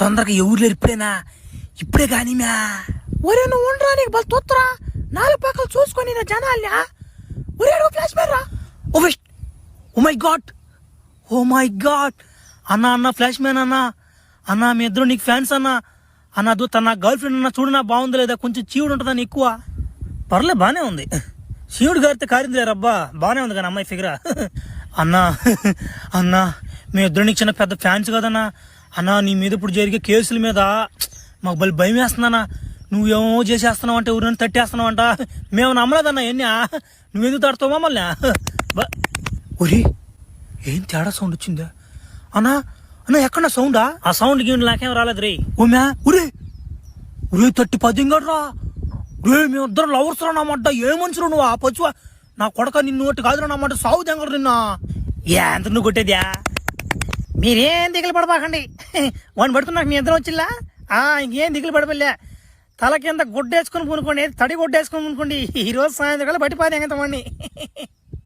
తొందరగా ఎవరు లేరు ఇప్పుడే కానీ మ్యా ఒరే నువ్వు ఉండరా నీకు బల్ తొత్తరా 4 పక్కలు చూసుకొని జనాల్ని ఒరే ఫ్లాష్ మ్యాన్ రా ఓ మై గాడ్ అన్న ఫ్లాష్ మ్యాన్ అన్న మీ ఇద్దరు నీకు ఫ్యాన్స్ అన్న తన గర్ల్ ఫ్రెండ్ అన్న చూడు నా బాగుంది లేదా కొంచెం చీవుడు ఉంటుందని ఎక్కువ పర్లే బానే ఉంది శివుడు గారితో కారింది రబ్బా బానే ఉంది కానీ అమ్మాయి ఫిగరా అన్నా మీ ఇద్దరు నీకు చిన్న పెద్ద ఫ్యాన్స్ కదన్నా అన్నా నీ మీద ఇప్పుడు జరిగే కేసుల మీద మాకు బలి భయం వేస్తుందన్నా నువ్వేమో చేసేస్తున్నావు అంటే ఊరిని తట్టేస్తున్నావు అంట మేము నమ్మలేదన్నా ఎన్ని నువ్వెందుకు తడతావు మమ్మల్ని ఒరే ఏం తేడా సౌండ్ వచ్చిందా అన్నా ఎక్కడ సౌండా ఆ సౌండ్ గీండి నాకేం రాలేదు రే ఒరే 30 రా రే మేమిద్దరు లవర్స్ రా నామాట ఏ మనుషులు నువ్వు ఆ పచ్చువా నా కొడక నిన్ను ఒకటి కాదురా నామాట సాగు తెంగరు నిన్న ఎంత నువ్వు కొట్టేద్యా మీరేం దిగులు పడబాకండి వాడిని పడుతున్నాక మీ ఇద్దరు వచ్చిల్లా ఇంకేం దిగులు పడబల్లే తల కింద గుడ్డేసుకుని పూనుకోండి తడి గుడ్డేసుకుని పూనుకోండి ఈరోజు సాయంత్రం బట్టిపోతే ఎంగతామండి